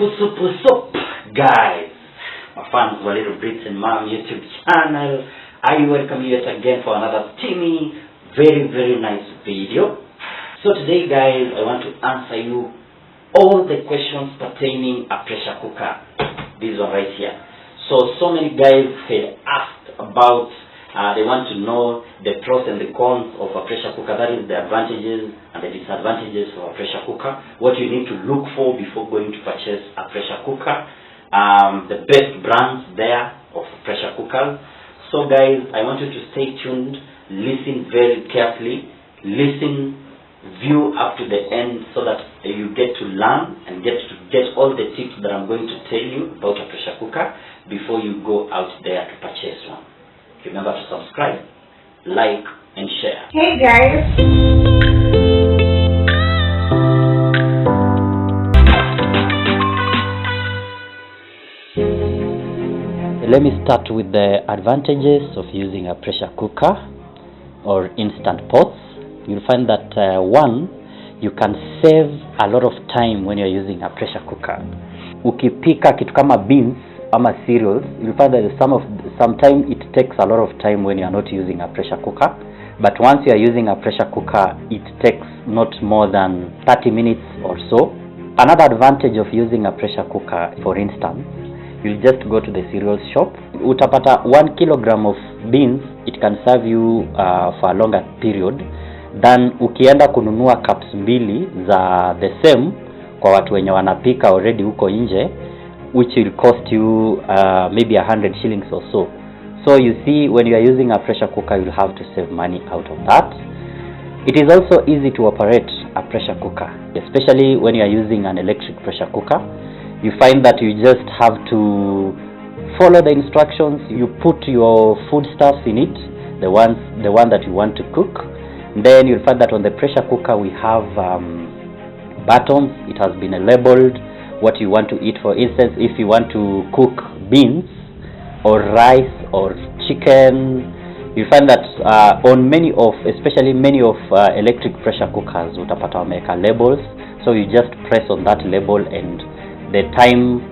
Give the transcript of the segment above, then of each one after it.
Sup, guys, my fans of Little Brits and Mom YouTube channel. I welcome you yet again for another steamy, very nice video. So today, guys, I want to answer you all the questions pertaining a pressure cooker. This one right here. So many guys had asked about, they want to know the pros and the cons of a pressure cooker. That is the advantages and the disadvantages of a pressure cooker. What you need to look for before going to purchase a pressure cooker. The best brands there of pressure cookers. So guys, I want you to stay tuned, listen very carefully, view up to the end so that you get to learn and get all the tips that I'm going to tell you about a pressure cooker before you go out there to purchase one. Remember to subscribe, like, and share. Hey guys! Let me start with the advantages of using a pressure cooker or instant pots. You'll find that one, you can save a lot of time when you're using a pressure cooker. Ukipika kitu kama beans ama cereals, you'll find that sometimes it takes a lot of time when you're not using a pressure cooker. But once you're using a pressure cooker, it takes not more than 30 minutes or so. Another advantage of using a pressure cooker, for instance, you'll just go to the cereal shop. Utapata 1 kilogram of beans, it can serve you for a longer period than ukienda kununua cups mbili za the same kwa watu wenye wanapika already huko nje, which will cost you maybe 100 shillings or so. So you see, when you are using a pressure cooker, you'll have to save money out of that. It is also easy to operate a pressure cooker, especially when you are using an electric pressure cooker. You find that you just have to follow the instructions. You put your foodstuffs in it, the one that you want to cook. Then you'll find that on the pressure cooker we have buttons. It has been labeled what you want to eat. For instance, if you want to cook beans or rice or chicken, you find that especially many of electric pressure cookers utapata wameka labels. So you just press on that label and the time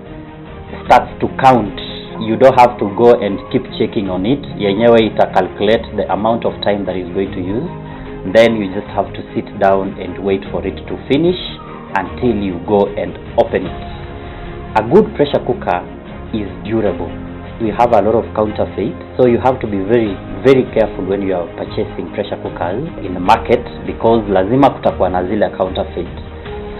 starts to count. You don't have to go and keep checking on it. Yenyewe ita calculate the amount of time that is going to use. Then you just have to sit down and wait for it to finish until you go and open it. A good pressure cooker is durable. We have a lot of counterfeit, so you have to be very careful when you are purchasing pressure cookers in the market, because lazima kutakuwa na zile counterfeit.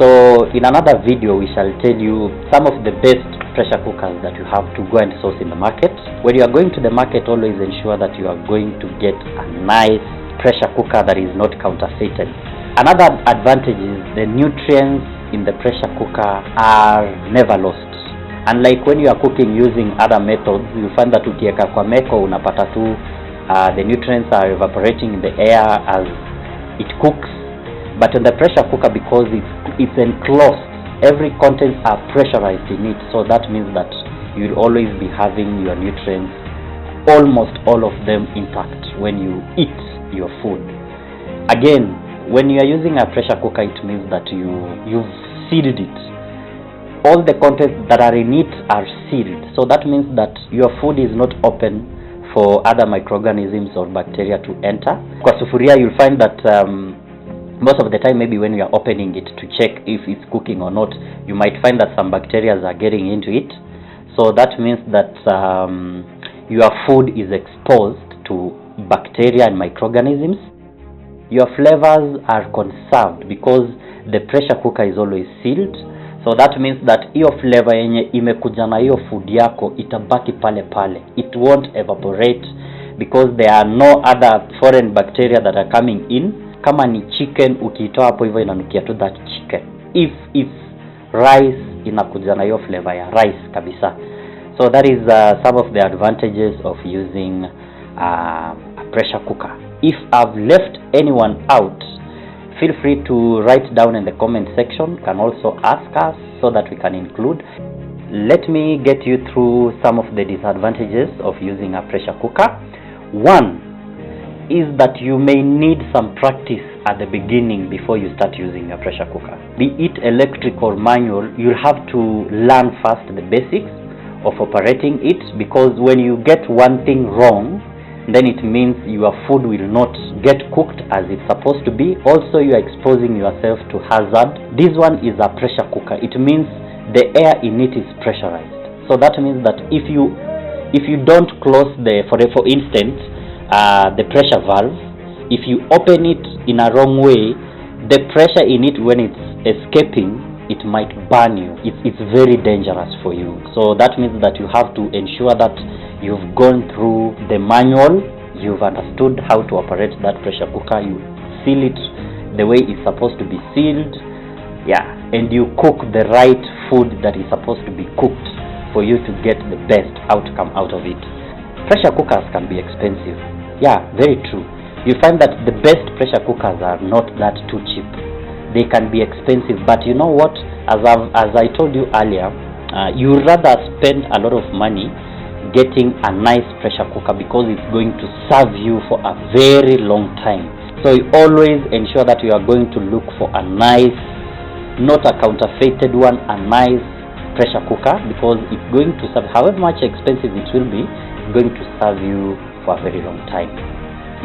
So in another video we shall tell you some of the best pressure cookers that you have to go and source in the market. When you are going to the market, always ensure that you are going to get a nice pressure cooker that is not counterfeited. Another advantage is the nutrients in the pressure cooker are never lost. Unlike when you are cooking using other methods, you find that ukieka kwa meko unapata tu the nutrients are evaporating in the air as it cooks. But on the pressure cooker, because it's enclosed, every contents are pressurized in it, so that means that you'll always be having your nutrients, almost all of them, intact when you eat your food. Again, when you are using a pressure cooker, it means that you've sealed it. All the contents that are in it are sealed, so that means that your food is not open for other microorganisms or bacteria to enter. Kwa sufuria, you'll find that most of the time, maybe when you are opening it to check if it's cooking or not, you might find that some bacteria are getting into it. So that means that your food is exposed to bacteria and microorganisms. Your flavors are conserved because the pressure cooker is always sealed. So that means that hiyo flavor yenye imekuja na hiyo food yako itabaki pale pale. It won't evaporate because there are no other foreign bacteria that are coming in. Kama ni chicken, ukiitoa hapo hivyo inanukia to that chicken. If it's rice, inakuja na hiyo flavor ya rice kabisa. So that is some of the advantages of using a pressure cooker. If I've left anyone out, feel free to write down in the comment section. You can also ask us so that we can include. Let me get you through some of the disadvantages of using a pressure cooker. One is that you may need some practice at the beginning before you start using a pressure cooker. Be it electric or manual, you'll have to learn first the basics of operating it, because when you get one thing wrong, then it means your food will not get cooked as it's supposed to be. Also, you are exposing yourself to hazard. This one is a pressure cooker. It means the air in it is pressurized. So that means that if you don't close for instance, the pressure valve, if you open it in a wrong way, the pressure in it, when it's escaping, it might burn you. It's very dangerous for you. So that means that you have to ensure that you've gone through the manual, you've understood how to operate that pressure cooker, you seal it the way it's supposed to be sealed, and you cook the right food that is supposed to be cooked for you to get the best outcome out of it. Pressure cookers can be expensive. Very true. You find that the best pressure cookers are not that too cheap. They can be expensive, but you know what, as I told you earlier, you rather spend a lot of money getting a nice pressure cooker, because it's going to serve you for a very long time. So you always ensure that you are going to look for a nice, not a counterfeited one, a nice pressure cooker, because it's going to serve, however much expensive it will be, it's going to serve you for a very long time.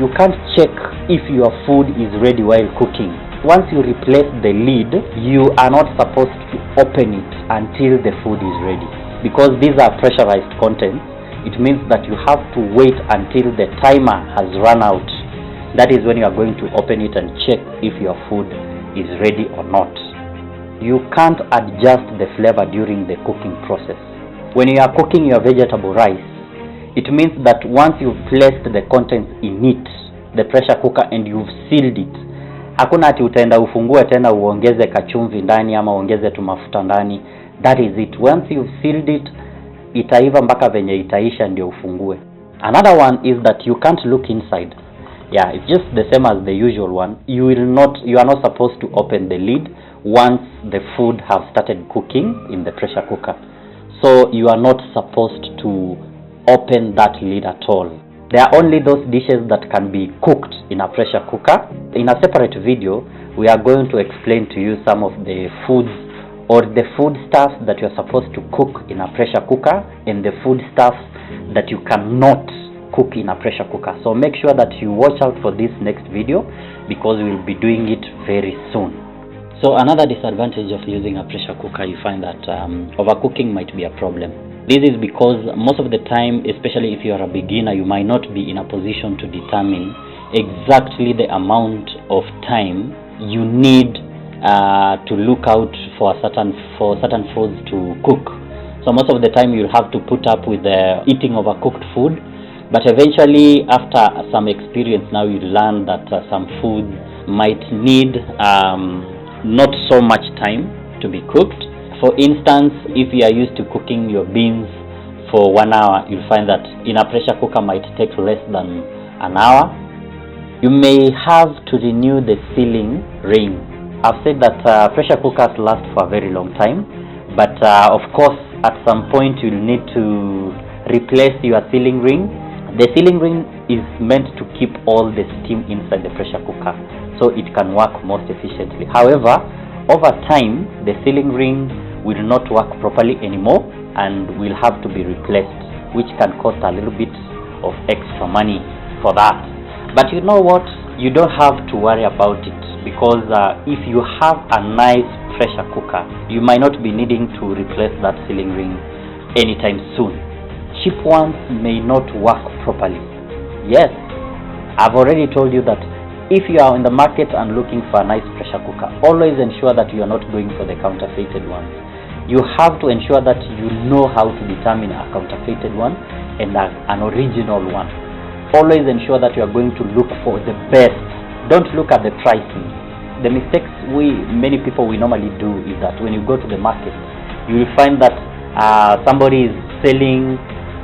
You can't check if your food is ready while cooking. Once you replace the lid, you are not supposed to open it until the food is ready, because these are pressurized contents. It means that you have to wait until the timer has run out. That is when you are going to open it and check if your food is ready or not. You can't adjust the flavor during the cooking process. When you are cooking your vegetable rice, it means that once you've placed the contents in it, the pressure cooker, and you've sealed it, hakuna ati utaenda ufungue tena uongeze kachumvi ndani ama uongeze tumafuta ndani. That is it. Once you've sealed it, itaiva mpaka venye itaisha ndio ufungue. Another one is that you can't look inside. It's just the same as the usual one. You are not supposed to open the lid once the food have started cooking in the pressure cooker. So you are not supposed to open that lid at all. There are only those dishes that can be cooked in a pressure cooker. In a separate video, we are going to explain to you some of the foods or the foodstuffs that you're supposed to cook in a pressure cooker, and the foodstuffs that you cannot cook in a pressure cooker. So make sure that you watch out for this next video, because we'll be doing it very soon. So another disadvantage of using a pressure cooker, you find that overcooking might be a problem. This is because most of the time, especially if you are a beginner, you might not be in a position to determine exactly the amount of time you need to look out for certain foods to cook. So most of the time you'll have to put up with the eating overcooked food, but eventually after some experience, now you learn that some foods might need not so much time to be cooked. For instance, if you are used to cooking your beans for 1 hour, you'll find that in a pressure cooker might take less than an hour. You may have to renew the sealing ring. I've said that pressure cookers last for a very long time, but of course at some point you'll need to replace your sealing ring. The sealing ring is meant to keep all the steam inside the pressure cooker so it can work most efficiently. However, over time the sealing ring will not work properly anymore and will have to be replaced, which can cost a little bit of extra money for that. But you know what? You don't have to worry about it, because if you have a nice pressure cooker, you might not be needing to replace that sealing ring anytime soon. Cheap ones may not work properly. Yes, I've already told you that if you are in the market and looking for a nice pressure cooker, always ensure that you are not going for the counterfeited ones. You have to ensure that you know how to determine a counterfeited one and an original one. Always ensure that you are going to look for the best. Don't look at the pricing. The mistakes many people normally do is that when you go to the market, you will find that somebody is selling,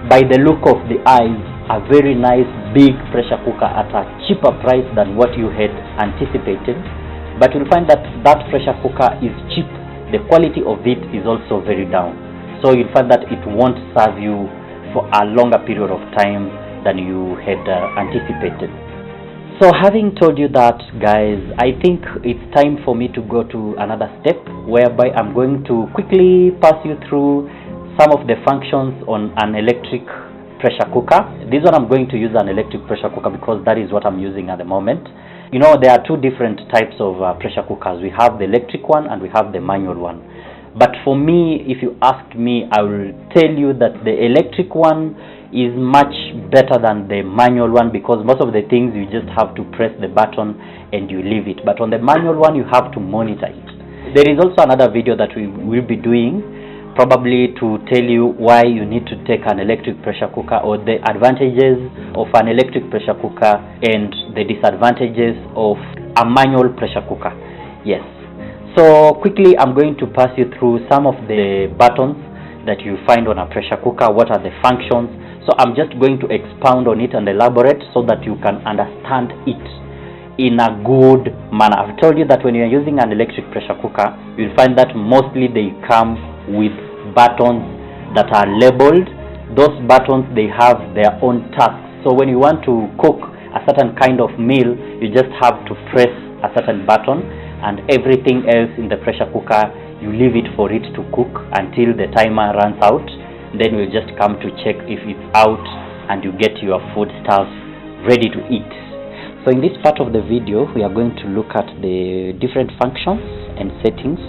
by the look of the eyes, a very nice big pressure cooker at a cheaper price than what you had anticipated. But you'll find that that pressure cooker is cheap. The quality of it is also very down. So you'll find that it won't serve you for a longer period of time than you had anticipated. So having told you that, guys, I think it's time for me to go to another step whereby I'm going to quickly pass you through some of the functions on an electric pressure cooker. This one I'm going to use an electric pressure cooker because that is what I'm using at the moment. You know, there are two different types of pressure cookers. We have the electric one and we have the manual one. But for me, if you ask me, I will tell you that the electric one is much better than the manual one, because most of the things you just have to press the button and you leave it. But on the manual one, you have to monitor it. There is also another video that we will be doing, probably to tell you why you need to take an electric pressure cooker, or the advantages of an electric pressure cooker and the disadvantages of a manual pressure cooker. Yes. So quickly, I'm going to pass you through some of the buttons that you find on a pressure cooker. What are the functions? So I'm just going to expound on it and elaborate so that you can understand it in a good manner. I've told you that when you're using an electric pressure cooker, you'll find that mostly they come with buttons that are labeled. Those buttons, they have their own tasks. So when you want to cook a certain kind of meal, you just have to press a certain button, and everything else in the pressure cooker, you leave it for it to cook until the timer runs out. Then we'll just come to check if it's out, and you get your food stuff ready to eat. So in this part of the video, we are going to look at the different functions and settings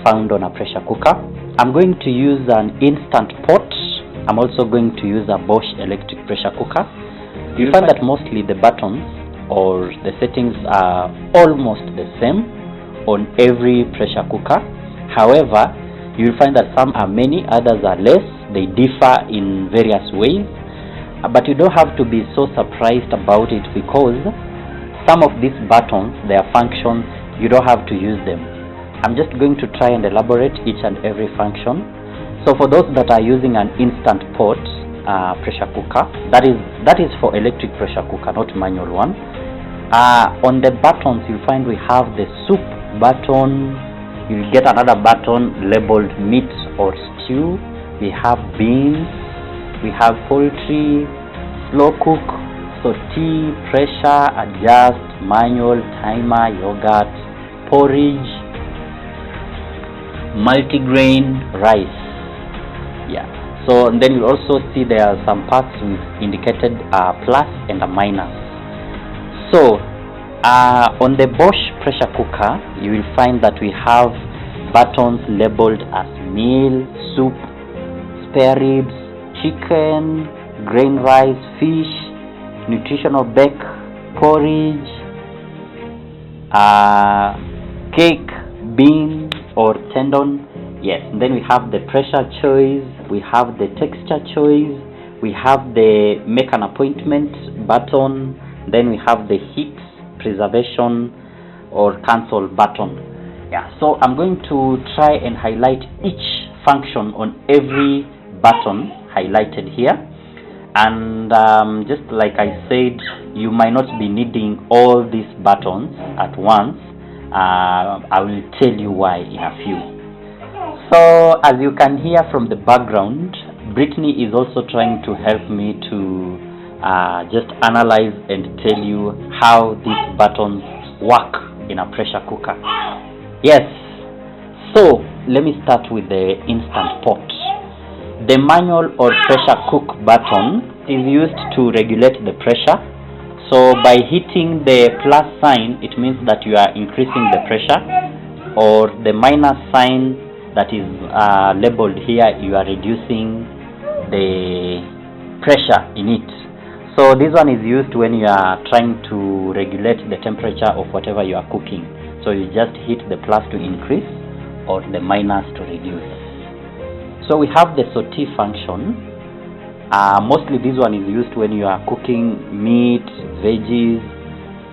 found on a pressure cooker. I'm going to use an instant pot. I'm also going to use a Bosch electric pressure cooker. You'll find that mostly the buttons or the settings are almost the same on every pressure cooker. However, you'll find that some are many, others are less. They differ in various ways, but you don't have to be so surprised about it, because some of these buttons, their functions, you don't have to use them. I'm just going to try and elaborate each and every function. So for those that are using an instant pot pressure cooker, that is for electric pressure cooker, not manual one. On the buttons, you'll find we have the soup button. You'll get another button labeled meat or stew. We have beans, we have poultry, slow cook, saute, pressure, adjust, manual, timer, yogurt, porridge, multigrain, rice. Yeah. So then you'll also see there are some parts with indicated plus and a minus. So on the Bosch pressure cooker, you will find that we have buttons labeled as meal, soup, spare ribs, chicken, grain rice, fish, nutritional bake, porridge, cake, bean or tendon. Yes, and then we have the pressure choice, we have the texture choice, we have the make an appointment button, then we have the heat, preservation or cancel button. Yeah, so I'm going to try and highlight each function on every button highlighted here, and just like I said, you might not be needing all these buttons at once. I will tell you why in a few. So as you can hear from the background, Brittany is also trying to help me to just analyze and tell you how these buttons work in a pressure cooker. Yes, so let me start with the instant pot. The manual or pressure cook button is used to regulate the pressure. So by hitting the plus sign, it means that you are increasing the pressure, or the minus sign that is labeled here, you are reducing the pressure in it. So this one is used when you are trying to regulate the temperature of whatever you are cooking. So you just hit the plus to increase or the minus to reduce. So we have the saute function. Mostly this one is used when you are cooking meat, veggies.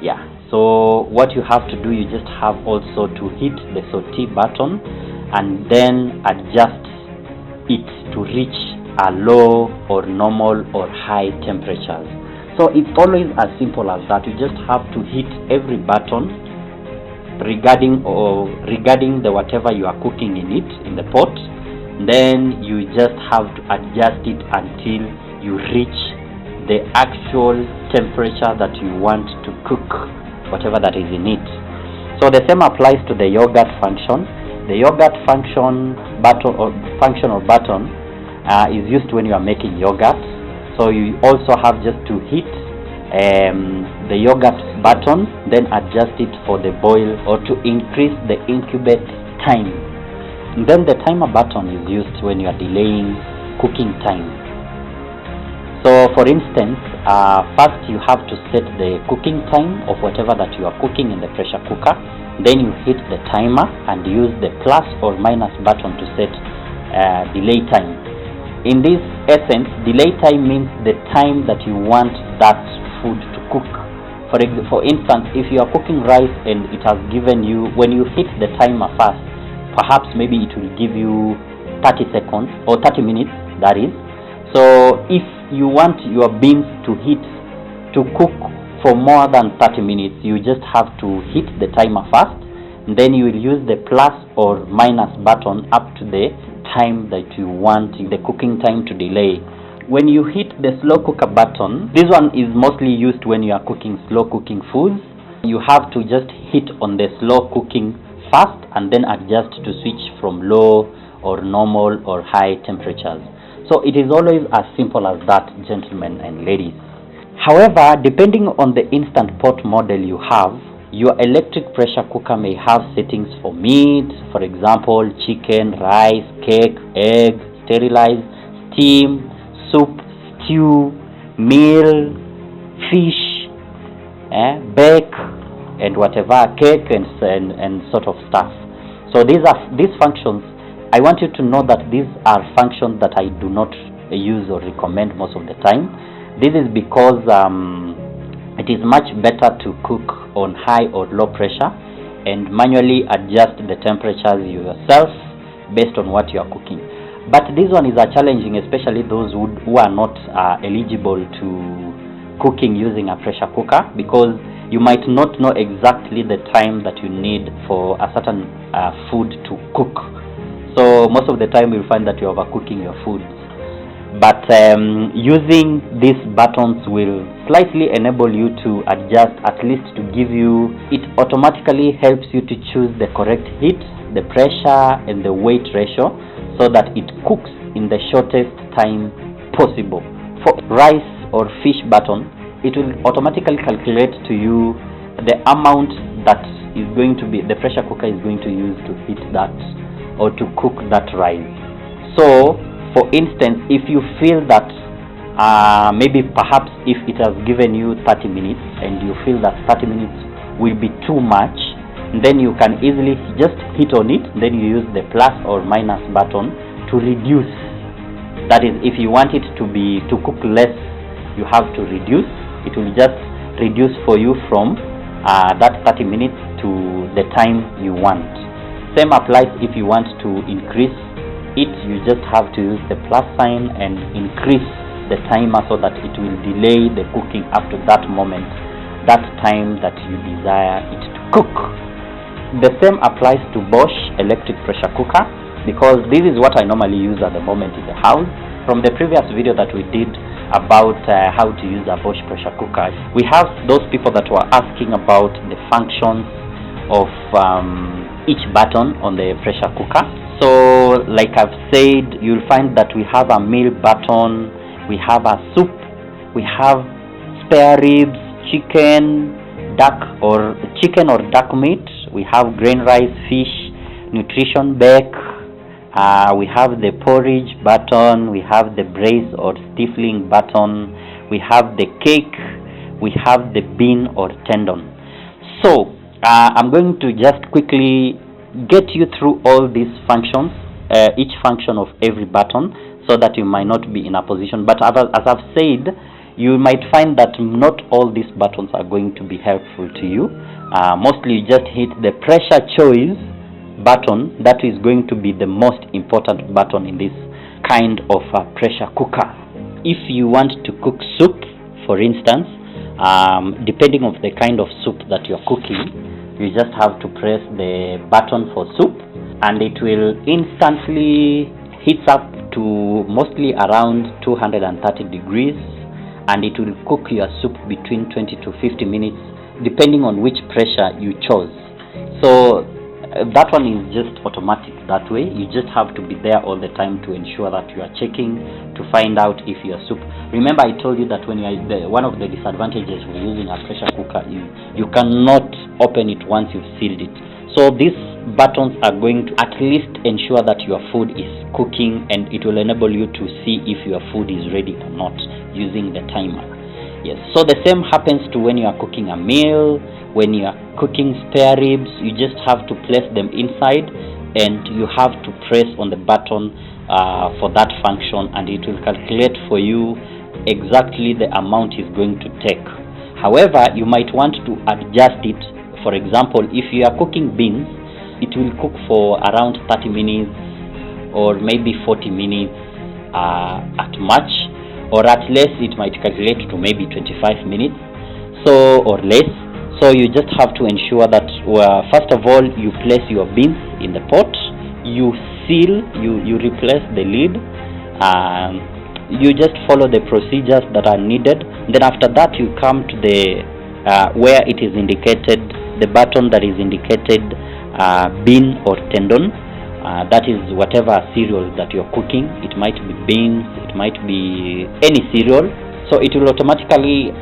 Yeah. So what you have to do, you just have also to hit the saute button and then adjust it to reach a low or normal or high temperatures. So it's always as simple as that. You just have to hit every button regarding the whatever you are cooking in it, in the pot. Then you just have to adjust it until you reach the actual temperature that you want to cook whatever that is in it. So the same applies to the yogurt function. The yogurt function button is used when you are making yogurt. So you also have just to hit the yogurt button, then adjust it for the boil or to increase the incubate time. And then the timer button is used when you are delaying cooking time. So for instance, first you have to set the cooking time of whatever that you are cooking in the pressure cooker. Then you hit the timer and use the plus or minus button to set delay time. In this essence, delay time means the time that you want that food to cook. For instance, if you are cooking rice and it has given you, when you hit the timer first, perhaps maybe it will give you 30 seconds or 30 minutes, that is. So if you want your beans to cook for more than 30 minutes, you just have to hit the timer first, and then you will use the plus or minus button up to the time that you want the cooking time to delay. When you hit the slow cooker button, this one is mostly used when you are cooking slow cooking foods. You have to just hit on the slow cooking first and then adjust to switch from low or normal or high temperatures. So it is always as simple as that, gentlemen and ladies. However, depending on the instant pot model you have, your electric pressure cooker may have settings for meat, for example, chicken, rice, cake, eggs, sterilize, steam, soup, stew, meal, fish, bake, and whatever, cake and sort of stuff. So these functions, I want you to know that these are functions that I do not use or recommend most of the time. This is because it is much better to cook on high or low pressure and manually adjust the temperatures yourself based on what you are cooking. But this one is challenging, especially those who are not eligible to cooking using a pressure cooker, because you might not know exactly the time that you need for a certain food to cook. So most of the time you'll find that you're overcooking your food. But using these buttons will slightly enable you to adjust, at least to give you, it automatically helps you to choose the correct heat, the pressure and the weight ratio, so that it cooks in the shortest time possible. For rice or fish button, it will automatically calculate to you the amount that is going to be, the pressure cooker is going to use to heat that or to cook that rice. So for instance, if you feel that maybe perhaps if it has given you 30 minutes and you feel that 30 minutes will be too much, then you can easily just hit on it, then you use the plus or minus button to reduce. That is, if you want it to cook less, you have to reduce. It will just reduce for you from that 30 minutes to the time you want. Same applies if you want to increase it. You just have to use the plus sign and increase the timer so that it will delay the cooking up to that moment, that time that you desire it to cook. The same applies to Bosch electric pressure cooker, because this is what I normally use at the moment in the house. From the previous video that we did about how to use a Bosch pressure cooker, we have those people that were asking about the functions of each button on the pressure cooker. So like I've said, you'll find that we have a meal button, we have a soup, we have spare ribs, chicken or duck meat, we have grain rice, fish, nutrition bake, we have the porridge button, we have the braise or stifling button, we have the cake, we have the bean or tendon. So I'm going to just quickly get you through all these functions, each function of every button, so that you might not be in a position. But as I've said, you might find that not all these buttons are going to be helpful to you. Mostly you just hit the pressure choice button. That is going to be the most important button in this kind of pressure cooker. If you want to cook soup, for instance, depending on the kind of soup that you're cooking, you just have to press the button for soup and it will instantly heats up to mostly around 230 degrees, and it will cook your soup between 20 to 50 minutes depending on which pressure you chose. So that one is just automatic that way. You just have to be there all the time to ensure that you are checking to find out if your soup. Remember, I told you that when you are one of the disadvantages of using a pressure cooker is you cannot open it once you've sealed it. So these buttons are going to at least ensure that your food is cooking, and it will enable you to see if your food is ready or not using the timer. Yes, so the same happens to when you are cooking a meal, when you are cooking spare ribs. You just have to place them inside, and you have to press on the button for that function, and it will calculate for you exactly the amount it's going to take. However, you might want to adjust it. For example, if you are cooking beans, it will cook for around 30 minutes or maybe 40 minutes at much, or at less it might calculate to maybe 25 minutes or less. So you just have to ensure that first of all, you place your beans in the pot, you seal, you replace the lid, you just follow the procedures that are needed. Then after that, you come to the where it is indicated, the button that is indicated bean or tendon. That is whatever cereal that you're cooking. It might be beans, it might be any cereal. So it will automatically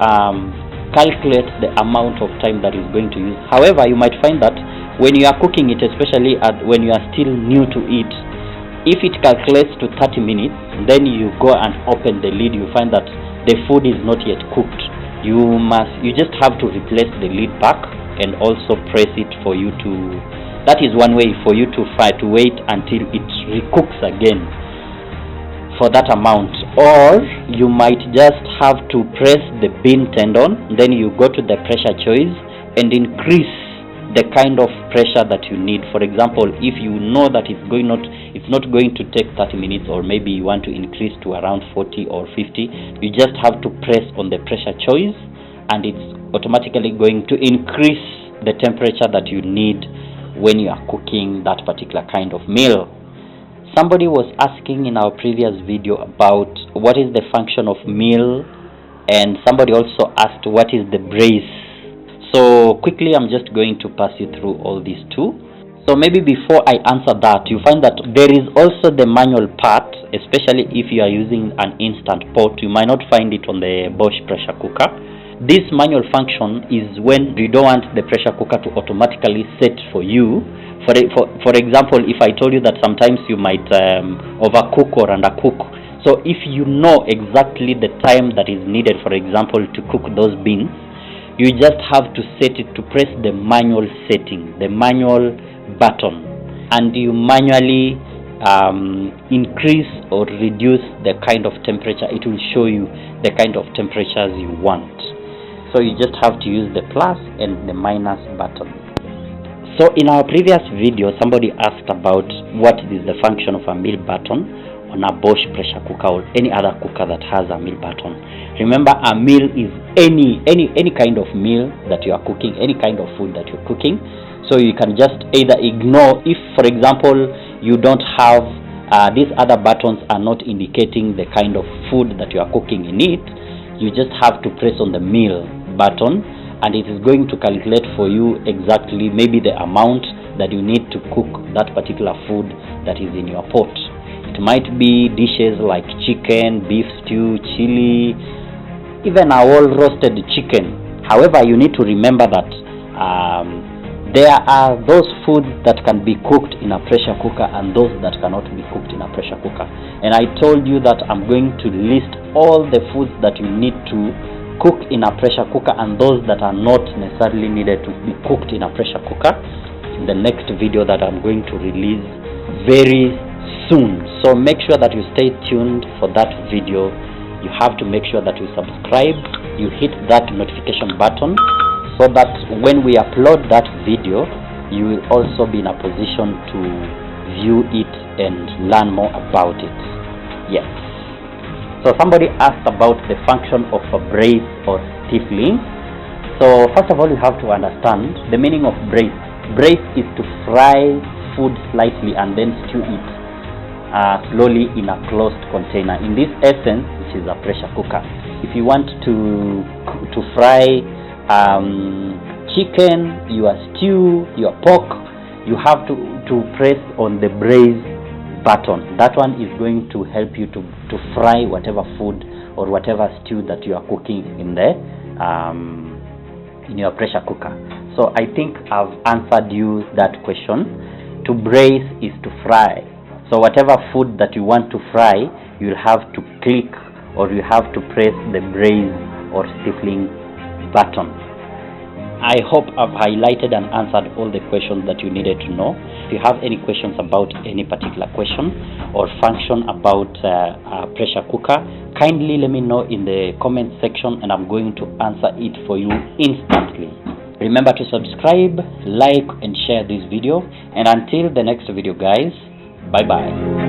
calculate the amount of time that is going to use. However, you might find that when you are cooking it, especially when you are still new to it, if it calculates to 30 minutes, then you go and open the lid, you find that the food is not yet cooked. You just have to replace the lid back and also press it for you to. That is one way for you to wait until it recooks again for that amount. Or you might just have to press the bean tendon, then you go to the pressure choice and increase the kind of pressure that you need. For example, if you know that it's not going to take 30 minutes, or maybe you want to increase to around 40 or 50, you just have to press on the pressure choice, and it's automatically going to increase the temperature that you need when you are cooking that particular kind of meal. Somebody was asking in our previous video about what is the function of meal, and somebody also asked what is the brace. So quickly, I'm just going to pass you through all these two. So maybe before I answer that, you find that there is also the manual part, especially if you are using an instant pot. You might not find it on the Bosch pressure cooker. This manual function is when you don't want the pressure cooker to automatically set for you. For example, if I told you that sometimes you might overcook or undercook. So if you know exactly the time that is needed, for example, to cook those beans, you just have to set it to press the manual setting, the manual button, and you manually increase or reduce the kind of temperature. It will show you the kind of temperatures you want. So you just have to use the plus and the minus button. So in our previous video, somebody asked about what is the function of a meal button on a Bosch pressure cooker or any other cooker that has a meal button. Remember, a meal is any kind of meal that you are cooking, any kind of food that you're cooking. So you can just either ignore if, for example, you don't have these other buttons are not indicating the kind of food that you are cooking in it. You just have to press on the meal button, and it is going to calculate for you exactly maybe the amount that you need to cook that particular food that is in your pot. It might be dishes like chicken, beef stew, chili, even a whole roasted chicken. However, you need to remember that there are those foods that can be cooked in a pressure cooker and those that cannot be cooked in a pressure cooker. And I told you that I'm going to list all the foods that you need to cook in a pressure cooker and those that are not necessarily needed to be cooked in a pressure cooker in the next video that I'm going to release very soon. So make sure that you stay tuned for that video. You have to make sure that you subscribe, you hit that notification button, so that when we upload that video, you will also be in a position to view it and learn more about it. Yes. So somebody asked about the function of a brace or stifling. So first of all, you have to understand the meaning of brace. Brace is to fry food slightly and then stew it slowly in a closed container. In this essence, which is a pressure cooker. If you want to fry chicken, your stew, your pork, you have to press on the braise button. That one is going to help you to fry whatever food or whatever stew that you are cooking in the in your pressure cooker. So I think I've answered you that question. To braise is to fry. So whatever food that you want to fry, you'll have to click or you have to press the braise or stifling button. I hope I've highlighted and answered all the questions that you needed to know. If you have any questions about any particular question or function about a pressure cooker, kindly let me know in the comment section and I'm going to answer it for you instantly. Remember to subscribe, like and share this video, and until the next video guys, bye bye.